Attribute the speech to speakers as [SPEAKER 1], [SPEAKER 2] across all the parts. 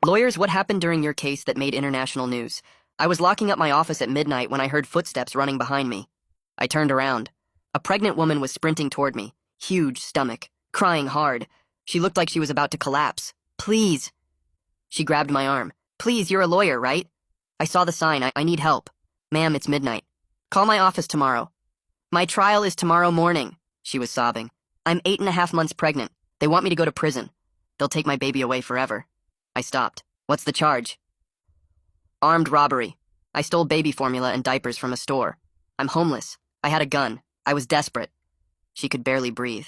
[SPEAKER 1] Lawyers, what happened during your case that made international news? I was locking up my office at midnight when I heard footsteps running behind me. I turned around. A pregnant woman was sprinting toward me, huge stomach, crying hard. She looked like she was about to collapse. Please. She grabbed my arm. Please, you're a lawyer, right? I saw the sign. I need help. Ma'am, it's midnight. Call my office tomorrow. My trial is tomorrow morning, she was sobbing. I'm 8.5 months pregnant. They want me to go to prison. They'll take my baby away forever. I stopped. What's the charge? Armed robbery. I stole baby formula and diapers from a store. I'm homeless. I had a gun. I was desperate. She could barely breathe.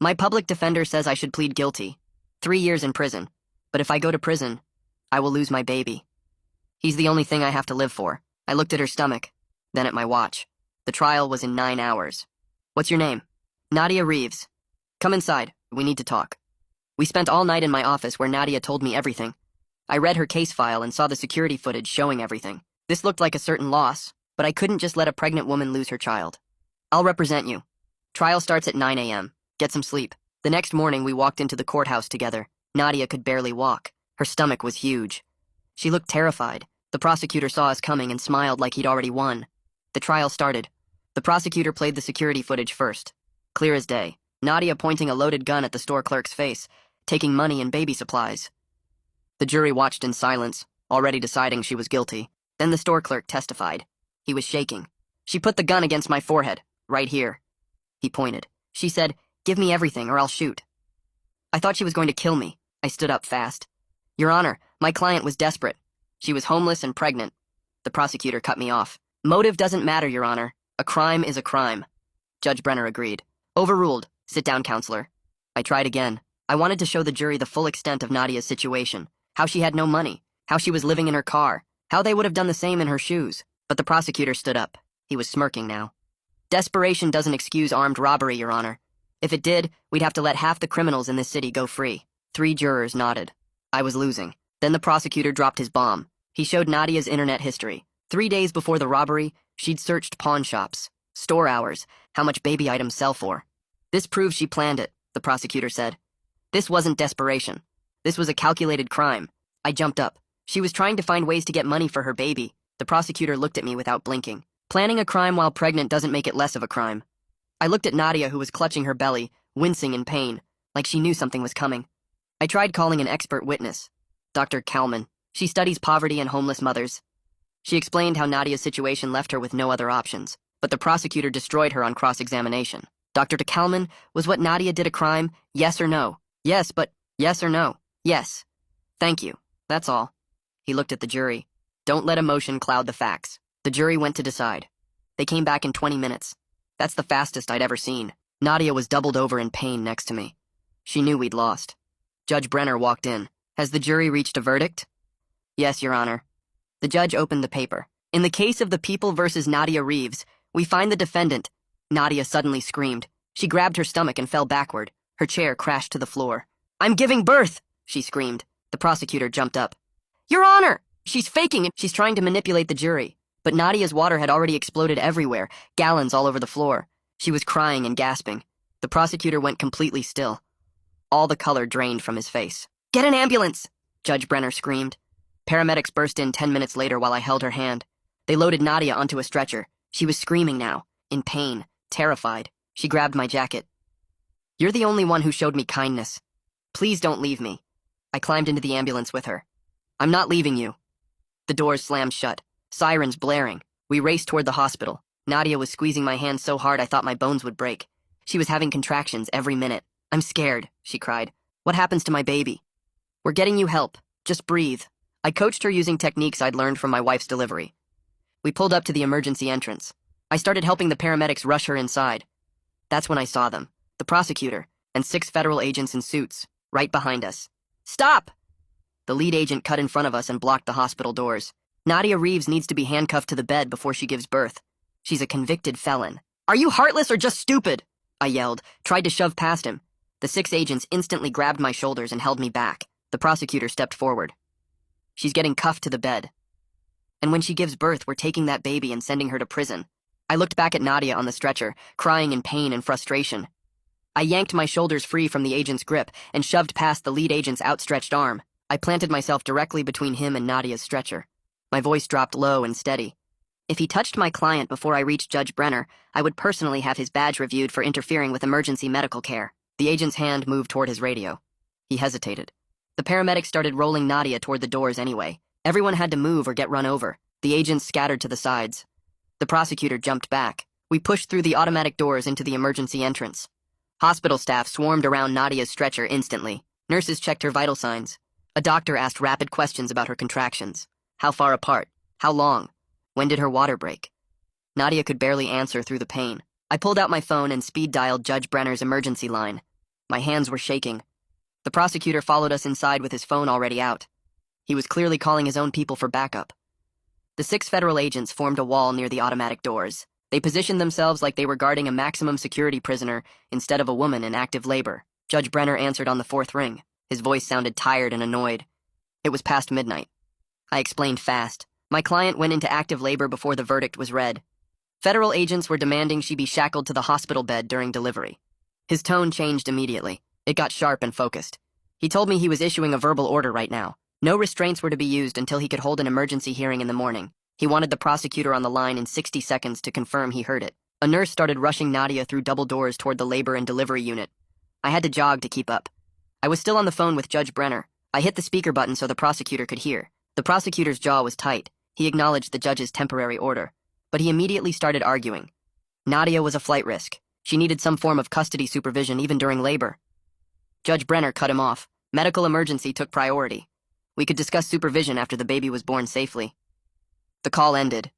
[SPEAKER 1] My public defender says I should plead guilty. 3 years in prison. But if I go to prison, I will lose my baby. He's the only thing I have to live for. I looked at her stomach, then at my watch. The trial was in 9 hours. What's your name? Nadia Reeves. Come inside. We need to talk. We spent all night in my office where Nadia told me everything. I read her case file and saw the security footage showing everything. This looked like a certain loss, but I couldn't just let a pregnant woman lose her child. I'll represent you. Trial starts at 9 a.m. Get some sleep. The next morning, we walked into the courthouse together. Nadia could barely walk. Her stomach was huge. She looked terrified. The prosecutor saw us coming and smiled like he'd already won. The trial started. The prosecutor played the security footage first. Clear as day. Nadia pointing a loaded gun at the store clerk's face, taking money and baby supplies. The jury watched in silence, already deciding she was guilty. Then the store clerk testified. He was shaking. She put the gun against my forehead, right here. He pointed. She said, "Give me everything or I'll shoot." I thought she was going to kill me. I stood up fast. Your Honor, my client was desperate. She was homeless and pregnant. The prosecutor cut me off. Motive doesn't matter, Your Honor. A crime is a crime. Judge Brenner agreed. Overruled. Sit down, counselor. I tried again. I wanted to show the jury the full extent of Nadia's situation, how she had no money, how she was living in her car, how they would have done the same in her shoes. But the prosecutor stood up. He was smirking now. Desperation doesn't excuse armed robbery, Your Honor. If it did, we'd have to let half the criminals in this city go free. 3 jurors nodded. I was losing. Then the prosecutor dropped his bomb. He showed Nadia's internet history. 3 days before the robbery, she'd searched pawn shops, store hours, how much baby items sell for. This proves she planned it, the prosecutor said. This wasn't desperation. This was a calculated crime. I jumped up. She was trying to find ways to get money for her baby. The prosecutor looked at me without blinking. Planning a crime while pregnant doesn't make it less of a crime. I looked at Nadia, who was clutching her belly, wincing in pain, like she knew something was coming. I tried calling an expert witness, Dr. Kalman. She studies poverty and homeless mothers. She explained how Nadia's situation left her with no other options, but the prosecutor destroyed her on cross-examination. Dr. Kalman, was what Nadia did a crime, yes or no? Yes, but yes or no? Yes. Thank you. That's all. He looked at the jury. Don't let emotion cloud the facts. The jury went to decide. They came back in 20 minutes. That's the fastest I'd ever seen. Nadia was doubled over in pain next to me. She knew we'd lost. Judge Brenner walked in. Has the jury reached a verdict? Yes, Your Honor. The judge opened the paper. In the case of the People versus Nadia Reeves, we find the defendant. Nadia suddenly screamed. She grabbed her stomach and fell backward. Her chair crashed to the floor. I'm giving birth, she screamed. The prosecutor jumped up. Your Honor! She's faking it. She's trying to manipulate the jury. But Nadia's water had already exploded everywhere, gallons all over the floor. She was crying and gasping. The prosecutor went completely still. All the color drained from his face. Get an ambulance! Judge Brenner screamed. Paramedics burst in 10 minutes later while I held her hand. They loaded Nadia onto a stretcher. She was screaming now, in pain, terrified. She grabbed my jacket. You're the only one who showed me kindness. Please don't leave me. I climbed into the ambulance with her. I'm not leaving you. The doors slammed shut. Sirens blaring. We raced toward the hospital. Nadia was squeezing my hand so hard I thought my bones would break. She was having contractions every minute. I'm scared, she cried. What happens to my baby? We're getting you help. Just breathe. I coached her using techniques I'd learned from my wife's delivery. We pulled up to the emergency entrance. I started helping the paramedics rush her inside. That's when I saw them, the prosecutor, and 6 federal agents in suits, right behind us. Stop! The lead agent cut in front of us and blocked the hospital doors. Nadia Reeves needs to be handcuffed to the bed before she gives birth. She's a convicted felon. Are you heartless or just stupid? I yelled, tried to shove past him. The 6 agents instantly grabbed my shoulders and held me back. The prosecutor stepped forward. She's getting cuffed to the bed. And when she gives birth, we're taking that baby and sending her to prison. I looked back at Nadia on the stretcher, crying in pain and frustration. I yanked my shoulders free from the agent's grip and shoved past the lead agent's outstretched arm. I planted myself directly between him and Nadia's stretcher. My voice dropped low and steady. If he touched my client before I reached Judge Brenner, I would personally have his badge reviewed for interfering with emergency medical care. The agent's hand moved toward his radio. He hesitated. The paramedics started rolling Nadia toward the doors anyway. Everyone had to move or get run over. The agents scattered to the sides. The prosecutor jumped back. We pushed through the automatic doors into the emergency entrance. Hospital staff swarmed around Nadia's stretcher instantly. Nurses checked her vital signs. A doctor asked rapid questions about her contractions. How far apart? How long? When did her water break? Nadia could barely answer through the pain. I pulled out my phone and speed-dialed Judge Brenner's emergency line. My hands were shaking. The prosecutor followed us inside with his phone already out. He was clearly calling his own people for backup. The 6 federal agents formed a wall near the automatic doors. They positioned themselves like they were guarding a maximum security prisoner instead of a woman in active labor. Judge Brenner answered on the 4th ring. His voice sounded tired and annoyed. It was past midnight. I explained fast. My client went into active labor before the verdict was read. Federal agents were demanding she be shackled to the hospital bed during delivery. His tone changed immediately. It got sharp and focused. He told me he was issuing a verbal order right now. No restraints were to be used until he could hold an emergency hearing in the morning. He wanted the prosecutor on the line in 60 seconds to confirm he heard it. A nurse started rushing Nadia through double doors toward the labor and delivery unit. I had to jog to keep up. I was still on the phone with Judge Brenner. I hit the speaker button so the prosecutor could hear. The prosecutor's jaw was tight. He acknowledged the judge's temporary order. But he immediately started arguing. Nadia was a flight risk. She needed some form of custody supervision even during labor. Judge Brenner cut him off. Medical emergency took priority. We could discuss supervision after the baby was born safely. The call ended.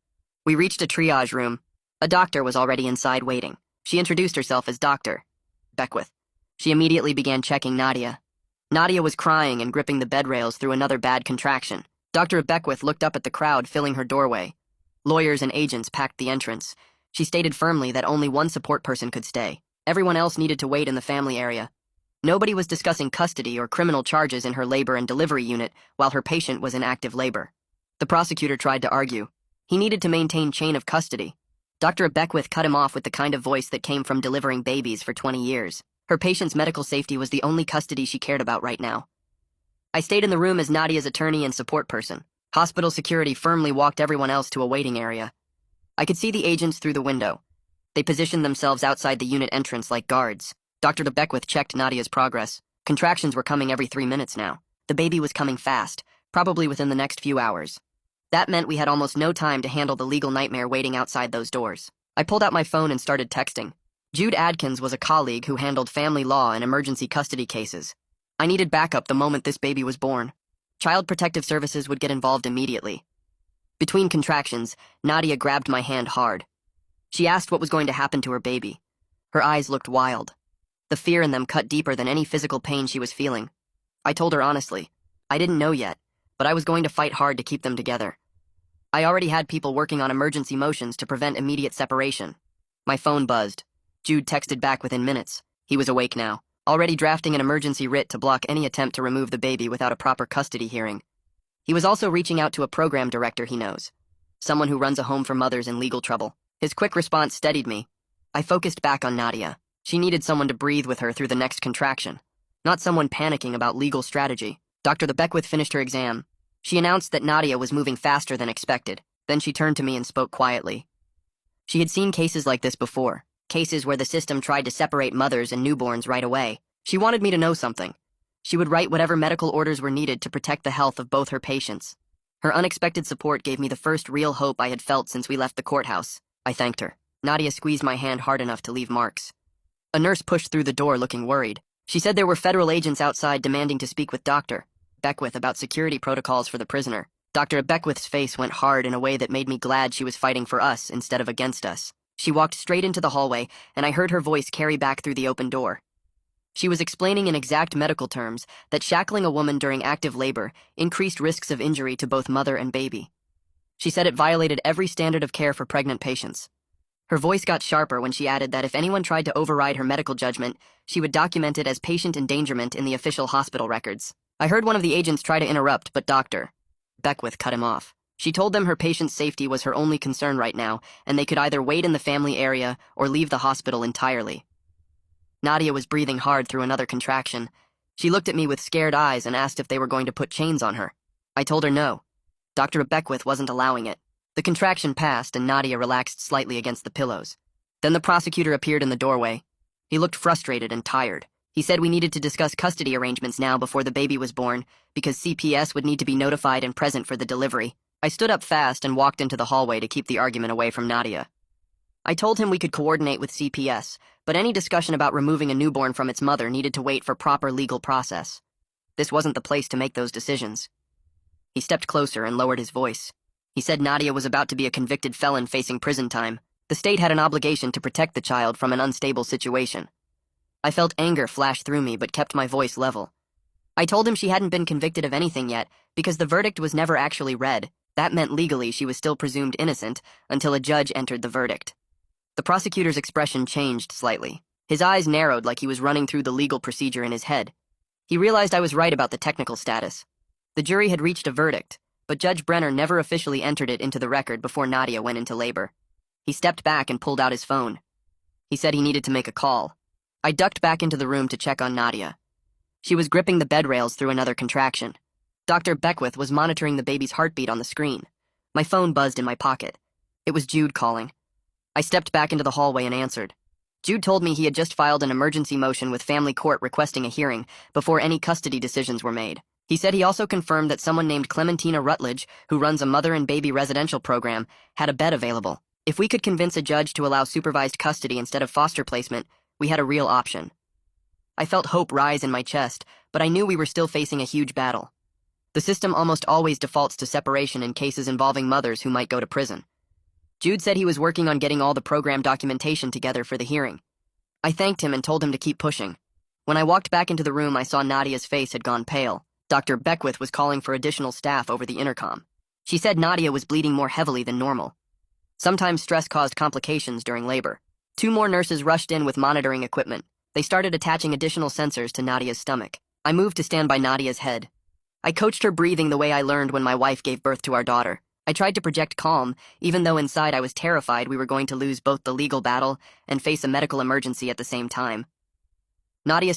[SPEAKER 1] We reached a triage room. A doctor was already inside waiting. She introduced herself as Dr. Beckwith. She immediately began checking Nadia. Nadia was crying and gripping the bed rails through another bad contraction. Dr. Beckwith looked up at the crowd filling her doorway. Lawyers and agents packed the entrance. She stated firmly that only one support person could stay. Everyone else needed to wait in the family area. Nobody was discussing custody or criminal charges in her labor and delivery unit while her patient was in active labor. The prosecutor tried to argue. He needed to maintain chain of custody. Dr. Beckwith cut him off with the kind of voice that came from delivering babies for 20 years. Her patient's medical safety was the only custody she cared about right now. I stayed in the room as Nadia's attorney and support person. Hospital security firmly walked everyone else to a waiting area. I could see the agents through the window. They positioned themselves outside the unit entrance like guards. Dr. Beckwith checked Nadia's progress. Contractions were coming every 3 minutes now. The baby was coming fast, probably within the next few hours. That meant we had almost no time to handle the legal nightmare waiting outside those doors. I pulled out my phone and started texting. Jude Adkins was a colleague who handled family law and emergency custody cases. I needed backup the moment this baby was born. Child Protective Services would get involved immediately. Between contractions, Nadia grabbed my hand hard. She asked what was going to happen to her baby. Her eyes looked wild. The fear in them cut deeper than any physical pain she was feeling. I told her honestly. I didn't know yet, but I was going to fight hard to keep them together. I already had people working on emergency motions to prevent immediate separation. My phone buzzed. Jude texted back within minutes. He was awake now, already drafting an emergency writ to block any attempt to remove the baby without a proper custody hearing. He was also reaching out to a program director he knows, someone who runs a home for mothers in legal trouble. His quick response steadied me. I focused back on Nadia. She needed someone to breathe with her through the next contraction, not someone panicking about legal strategy. Dr. Beckwith finished her exam. She announced that Nadia was moving faster than expected. Then she turned to me and spoke quietly. She had seen cases like this before, cases where the system tried to separate mothers and newborns right away. She wanted me to know something. She would write whatever medical orders were needed to protect the health of both her patients. Her unexpected support gave me the first real hope I had felt since we left the courthouse. I thanked her. Nadia squeezed my hand hard enough to leave marks. A nurse pushed through the door looking worried. She said there were federal agents outside demanding to speak with Dr. Beckwith about security protocols for the prisoner. Dr. Beckwith's face went hard in a way that made me glad she was fighting for us instead of against us. She walked straight into the hallway, and I heard her voice carry back through the open door. She was explaining in exact medical terms that shackling a woman during active labor increased risks of injury to both mother and baby. She said it violated every standard of care for pregnant patients. Her voice got sharper when she added that if anyone tried to override her medical judgment, she would document it as patient endangerment in the official hospital records. I heard one of the agents try to interrupt, but Dr. Beckwith cut him off. She told them her patient's safety was her only concern right now, and they could either wait in the family area or leave the hospital entirely. Nadia was breathing hard through another contraction. She looked at me with scared eyes and asked if they were going to put chains on her. I told her no. Dr. Beckwith wasn't allowing it. The contraction passed and Nadia relaxed slightly against the pillows. Then the prosecutor appeared in the doorway. He looked frustrated and tired. He said we needed to discuss custody arrangements now before the baby was born, because CPS would need to be notified and present for the delivery. I stood up fast and walked into the hallway to keep the argument away from Nadia. I told him we could coordinate with CPS, but any discussion about removing a newborn from its mother needed to wait for proper legal process. This wasn't the place to make those decisions. He stepped closer and lowered his voice. He said Nadia was about to be a convicted felon facing prison time. The state had an obligation to protect the child from an unstable situation. I felt anger flash through me but kept my voice level. I told him she hadn't been convicted of anything yet because the verdict was never actually read. That meant legally she was still presumed innocent until a judge entered the verdict. The prosecutor's expression changed slightly. His eyes narrowed like he was running through the legal procedure in his head. He realized I was right about the technical status. The jury had reached a verdict, but Judge Brenner never officially entered it into the record before Nadia went into labor. He stepped back and pulled out his phone. He said he needed to make a call. I ducked back into the room to check on Nadia. She was gripping the bed rails through another contraction. Dr. Beckwith was monitoring the baby's heartbeat on the screen. My phone buzzed in my pocket. It was Jude calling. I stepped back into the hallway and answered. Jude told me he had just filed an emergency motion with family court requesting a hearing before any custody decisions were made. He said he also confirmed that someone named Clementina Rutledge, who runs a mother and baby residential program, had a bed available. If we could convince a judge to allow supervised custody instead of foster placement, we had a real option. I felt hope rise in my chest, but I knew we were still facing a huge battle. The system almost always defaults to separation in cases involving mothers who might go to prison. Jude said he was working on getting all the program documentation together for the hearing. I thanked him and told him to keep pushing. When I walked back into the room, I saw Nadia's face had gone pale. Dr. Beckwith was calling for additional staff over the intercom. She said Nadia was bleeding more heavily than normal. Sometimes stress caused complications during labor. 2 more nurses rushed in with monitoring equipment. They started attaching additional sensors to Nadia's stomach. I moved to stand by Nadia's head. I coached her breathing the way I learned when my wife gave birth to our daughter. I tried to project calm, even though inside I was terrified we were going to lose both the legal battle and face a medical emergency at the same time. Nadia